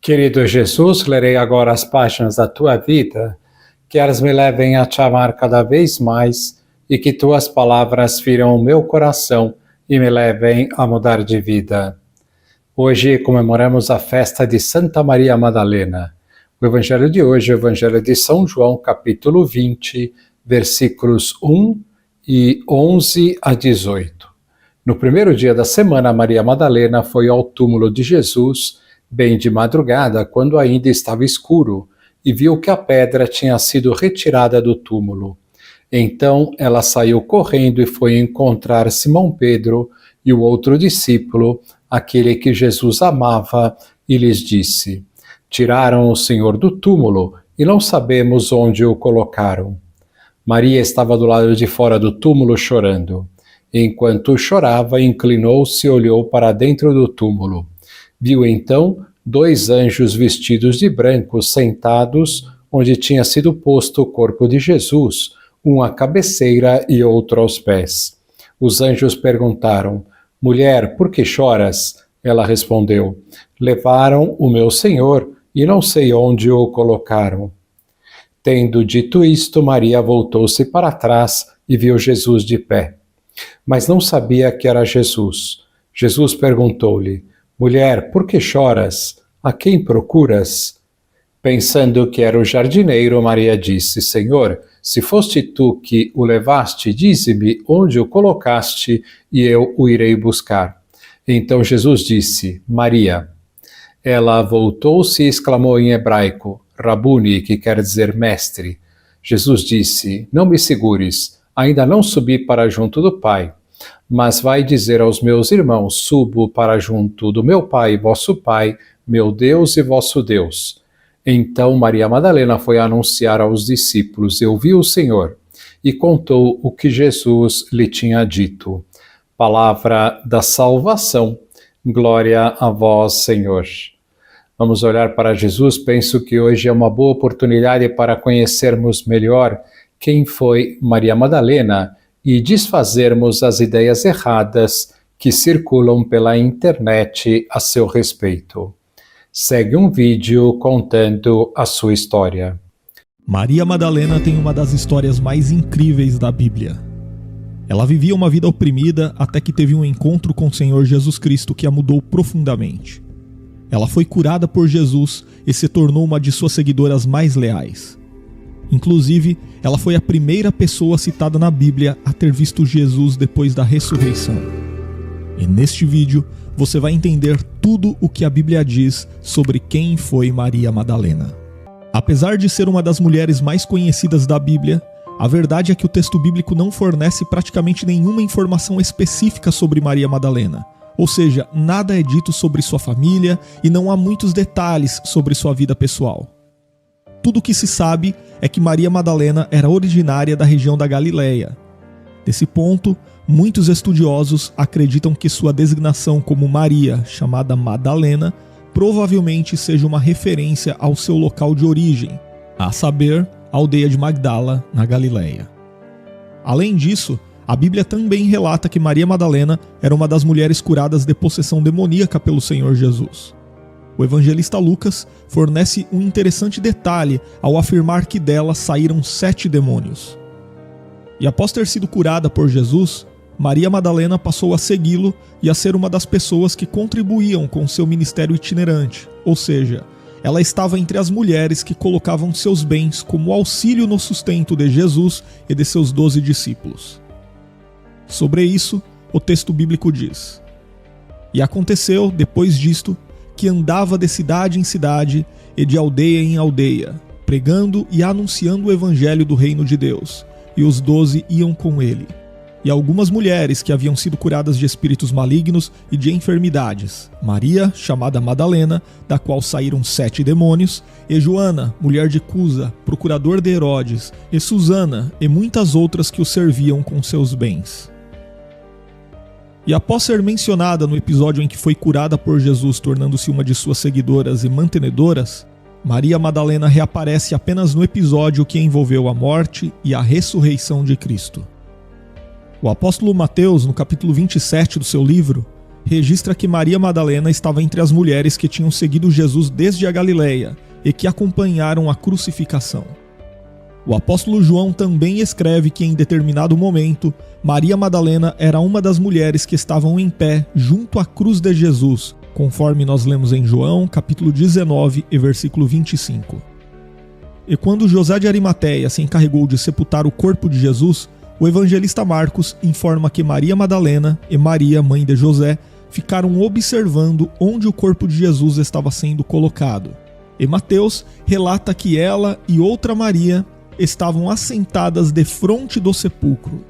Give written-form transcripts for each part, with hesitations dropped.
Querido Jesus, lerei agora as páginas da tua vida, que elas me levem a te amar cada vez mais e que tuas palavras firam o meu coração e me levem a mudar de vida. Hoje comemoramos a festa de Santa Maria Madalena. O evangelho de hoje é o evangelho de São João, capítulo 20, versículos 1 e 11 a 18. No primeiro dia da semana, Maria Madalena foi ao túmulo de Jesus, bem de madrugada, quando ainda estava escuro, e viu que a pedra tinha sido retirada do túmulo. Então ela saiu correndo e foi encontrar Simão Pedro e o outro discípulo, aquele que Jesus amava, e lhes disse: Tiraram o Senhor do túmulo e não sabemos onde o colocaram. Maria estava do lado de fora do túmulo chorando. Enquanto chorava, inclinou-se e olhou para dentro do túmulo. Viu então 2 anjos vestidos de branco sentados onde tinha sido posto o corpo de Jesus, um à cabeceira e outro aos pés. Os anjos perguntaram: Mulher, por que choras? Ela respondeu: Levaram o meu Senhor e não sei onde o colocaram. Tendo dito isto, Maria voltou-se para trás e viu Jesus de pé. Mas não sabia que era Jesus. Jesus perguntou-lhe: Mulher, por que choras? A quem procuras? Pensando que era o jardineiro, Maria disse: Senhor, se foste tu que o levaste, dize-me onde o colocaste e eu o irei buscar. Então Jesus disse: Maria. Ela voltou-se e exclamou em hebraico: Rabuni, que quer dizer mestre. Jesus disse: Não me segures, ainda não subi para junto do Pai. Mas vai dizer aos meus irmãos: Subo para junto do meu Pai e vosso Pai, meu Deus e vosso Deus. Então Maria Madalena foi anunciar aos discípulos: Eu vi o Senhor, e contou o que Jesus lhe tinha dito. Palavra da salvação. Glória a vós, Senhor. Vamos olhar para Jesus. Penso que hoje é uma boa oportunidade para conhecermos melhor quem foi Maria Madalena e desfazermos as ideias erradas que circulam pela internet a seu respeito. Segue um vídeo contando a sua história. Maria Madalena tem uma das histórias mais incríveis da Bíblia. Ela vivia uma vida oprimida até que teve um encontro com o Senhor Jesus Cristo que a mudou profundamente. Ela foi curada por Jesus e se tornou uma de suas seguidoras mais leais. Inclusive, ela foi a primeira pessoa citada na Bíblia a ter visto Jesus depois da ressurreição. E neste vídeo, você vai entender tudo o que a Bíblia diz sobre quem foi Maria Madalena. Apesar de ser uma das mulheres mais conhecidas da Bíblia, a verdade é que o texto bíblico não fornece praticamente nenhuma informação específica sobre Maria Madalena. Ou seja, nada é dito sobre sua família e não há muitos detalhes sobre sua vida pessoal. Tudo o que se sabe é que Maria Madalena era originária da região da Galileia. Desse ponto, muitos estudiosos acreditam que sua designação como Maria, chamada Madalena, provavelmente seja uma referência ao seu local de origem, a saber, a aldeia de Magdala, na Galileia. Além disso, a Bíblia também relata que Maria Madalena era uma das mulheres curadas de possessão demoníaca pelo Senhor Jesus. O evangelista Lucas fornece um interessante detalhe ao afirmar que dela saíram 7 demônios. E após ter sido curada por Jesus, Maria Madalena passou a segui-lo e a ser uma das pessoas que contribuíam com seu ministério itinerante, ou seja, ela estava entre as mulheres que colocavam seus bens como auxílio no sustento de Jesus e de seus 12 discípulos. Sobre isso, o texto bíblico diz: E aconteceu, depois disto, que andava de cidade em cidade e de aldeia em aldeia, pregando e anunciando o evangelho do reino de Deus, e os 12 iam com ele. E algumas mulheres que haviam sido curadas de espíritos malignos e de enfermidades, Maria, chamada Madalena, da qual saíram 7 demônios, e Joana, mulher de Cusa, procurador de Herodes, e Susana, e muitas outras que o serviam com seus bens. E após ser mencionada no episódio em que foi curada por Jesus, tornando-se uma de suas seguidoras e mantenedoras, Maria Madalena reaparece apenas no episódio que envolveu a morte e a ressurreição de Cristo. O apóstolo Mateus, no capítulo 27 do seu livro, registra que Maria Madalena estava entre as mulheres que tinham seguido Jesus desde a Galileia e que acompanharam a crucificação. O apóstolo João também escreve que em determinado momento, Maria Madalena era uma das mulheres que estavam em pé junto à cruz de Jesus, conforme nós lemos em João, capítulo 19 e versículo 25. E quando José de Arimateia se encarregou de sepultar o corpo de Jesus, o evangelista Marcos informa que Maria Madalena e Maria, mãe de José, ficaram observando onde o corpo de Jesus estava sendo colocado. E Mateus relata que ela e outra Maria estavam assentadas defronte do sepulcro.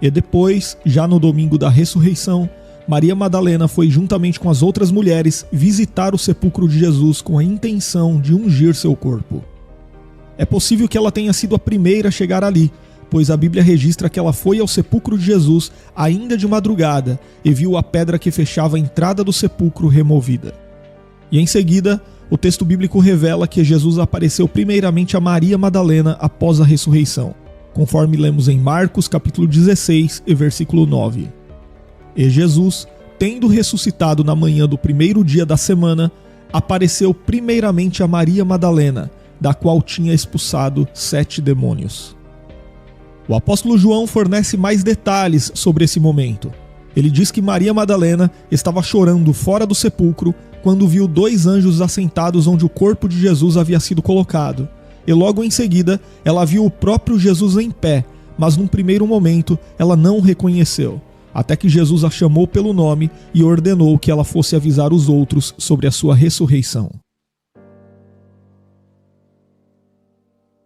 E depois, já no domingo da ressurreição, Maria Madalena foi juntamente com as outras mulheres visitar o sepulcro de Jesus com a intenção de ungir seu corpo. É possível que ela tenha sido a primeira a chegar ali, pois a Bíblia registra que ela foi ao sepulcro de Jesus ainda de madrugada e viu a pedra que fechava a entrada do sepulcro removida. E em seguida, o texto bíblico revela que Jesus apareceu primeiramente a Maria Madalena após a ressurreição, conforme lemos em Marcos capítulo 16 e versículo 9. E Jesus, tendo ressuscitado na manhã do primeiro dia da semana, apareceu primeiramente a Maria Madalena, da qual tinha expulsado 7 demônios. O apóstolo João fornece mais detalhes sobre esse momento. Ele diz que Maria Madalena estava chorando fora do sepulcro quando viu 2 anjos assentados onde o corpo de Jesus havia sido colocado. E logo em seguida, ela viu o próprio Jesus em pé, mas num primeiro momento ela não o reconheceu, até que Jesus a chamou pelo nome e ordenou que ela fosse avisar os outros sobre a sua ressurreição.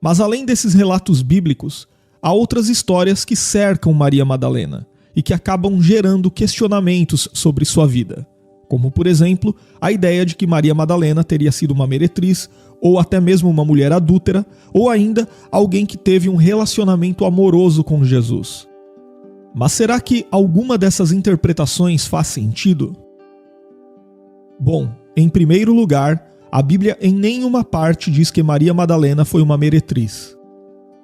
Mas além desses relatos bíblicos, há outras histórias que cercam Maria Madalena e que acabam gerando questionamentos sobre sua vida, como por exemplo, a ideia de que Maria Madalena teria sido uma meretriz, ou até mesmo uma mulher adúltera, ou ainda alguém que teve um relacionamento amoroso com Jesus. Mas será que alguma dessas interpretações faz sentido? Bom, em primeiro lugar, a Bíblia em nenhuma parte diz que Maria Madalena foi uma meretriz.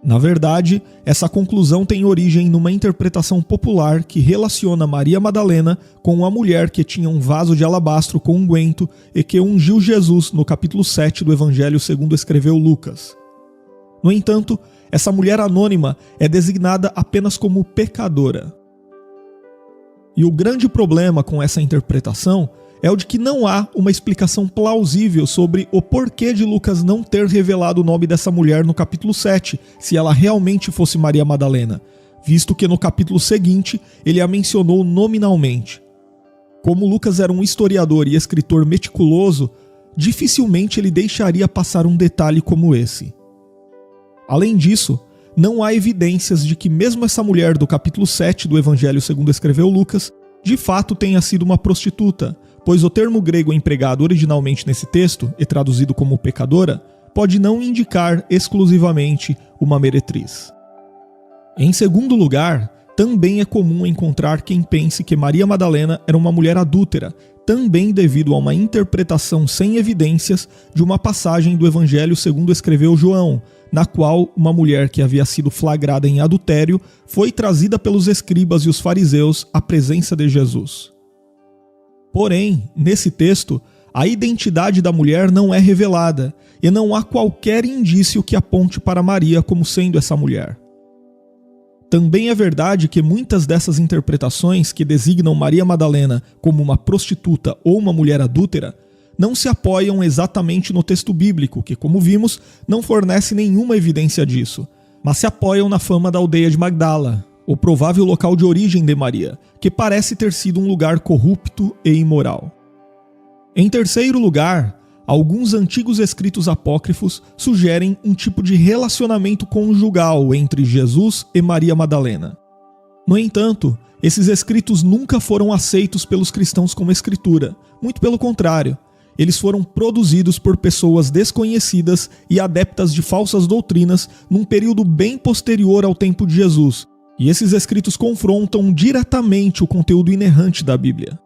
Na verdade, essa conclusão tem origem numa interpretação popular que relaciona Maria Madalena com uma mulher que tinha um vaso de alabastro com unguento e que ungiu Jesus no capítulo 7 do Evangelho segundo escreveu Lucas. No entanto, essa mulher anônima é designada apenas como pecadora. E o grande problema com essa interpretação é o de que não há uma explicação plausível sobre o porquê de Lucas não ter revelado o nome dessa mulher no capítulo 7, se ela realmente fosse Maria Madalena, visto que no capítulo seguinte ele a mencionou nominalmente. Como Lucas era um historiador e escritor meticuloso, dificilmente ele deixaria passar um detalhe como esse. Além disso, não há evidências de que mesmo essa mulher do capítulo 7 do Evangelho segundo escreveu Lucas, de fato tenha sido uma prostituta, pois o termo grego empregado originalmente nesse texto, e traduzido como pecadora, pode não indicar exclusivamente uma meretriz. Em segundo lugar, também é comum encontrar quem pense que Maria Madalena era uma mulher adúltera, também devido a uma interpretação sem evidências de uma passagem do Evangelho segundo escreveu João, na qual uma mulher que havia sido flagrada em adultério foi trazida pelos escribas e os fariseus à presença de Jesus. Porém, nesse texto, a identidade da mulher não é revelada e não há qualquer indício que aponte para Maria como sendo essa mulher. Também é verdade que muitas dessas interpretações que designam Maria Madalena como uma prostituta ou uma mulher adúltera não se apoiam exatamente no texto bíblico, que, como vimos, não fornece nenhuma evidência disso, mas se apoiam na fama da aldeia de Magdala, o provável local de origem de Maria, que parece ter sido um lugar corrupto e imoral. Em terceiro lugar, alguns antigos escritos apócrifos sugerem um tipo de relacionamento conjugal entre Jesus e Maria Madalena. No entanto, esses escritos nunca foram aceitos pelos cristãos como escritura, muito pelo contrário. Eles foram produzidos por pessoas desconhecidas e adeptas de falsas doutrinas num período bem posterior ao tempo de Jesus, e esses escritos confrontam diretamente o conteúdo inerrante da Bíblia.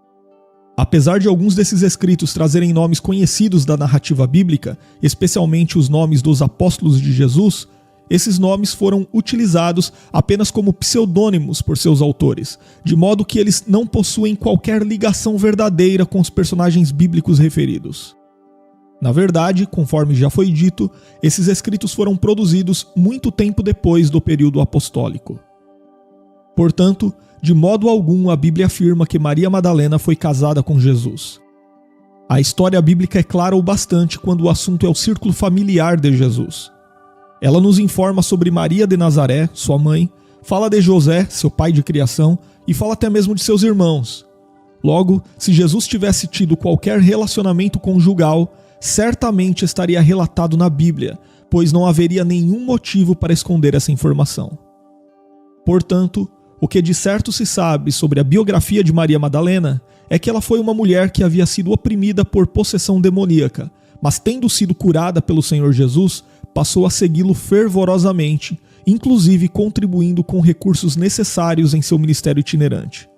Apesar de alguns desses escritos trazerem nomes conhecidos da narrativa bíblica, especialmente os nomes dos apóstolos de Jesus, esses nomes foram utilizados apenas como pseudônimos por seus autores, de modo que eles não possuem qualquer ligação verdadeira com os personagens bíblicos referidos. Na verdade, conforme já foi dito, esses escritos foram produzidos muito tempo depois do período apostólico. Portanto, de modo algum a Bíblia afirma que Maria Madalena foi casada com Jesus. A história bíblica é clara o bastante quando o assunto é o círculo familiar de Jesus. Ela nos informa sobre Maria de Nazaré, sua mãe, fala de José, seu pai de criação, e fala até mesmo de seus irmãos. Logo, se Jesus tivesse tido qualquer relacionamento conjugal, certamente estaria relatado na Bíblia, pois não haveria nenhum motivo para esconder essa informação. Portanto, o que de certo se sabe sobre a biografia de Maria Madalena é que ela foi uma mulher que havia sido oprimida por possessão demoníaca, mas tendo sido curada pelo Senhor Jesus, passou a segui-lo fervorosamente, inclusive contribuindo com recursos necessários em seu ministério itinerante.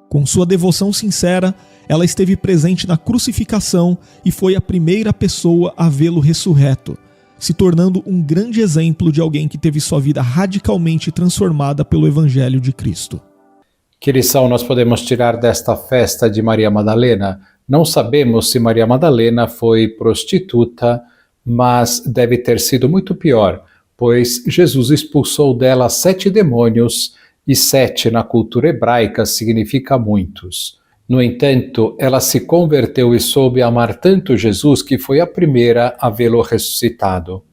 Com sua devoção sincera, ela esteve presente na crucificação e foi a primeira pessoa a vê-lo ressurreto, se tornando um grande exemplo de alguém que teve sua vida radicalmente transformada pelo Evangelho de Cristo. Que lição nós podemos tirar desta festa de Maria Madalena? Não sabemos se Maria Madalena foi prostituta, mas deve ter sido muito pior, pois Jesus expulsou dela 7 demônios, e 7 na cultura hebraica significa muitos. No entanto, ela se converteu e soube amar tanto Jesus que foi a primeira a vê-lo ressuscitado.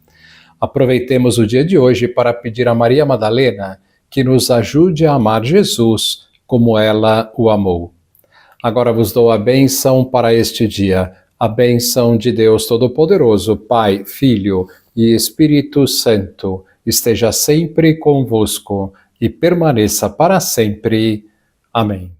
Aproveitemos o dia de hoje para pedir a Maria Madalena que nos ajude a amar Jesus como ela o amou. Agora vos dou a bênção para este dia, a bênção de Deus Todo-Poderoso, Pai, Filho e Espírito Santo, esteja sempre convosco e permaneça para sempre. Amém.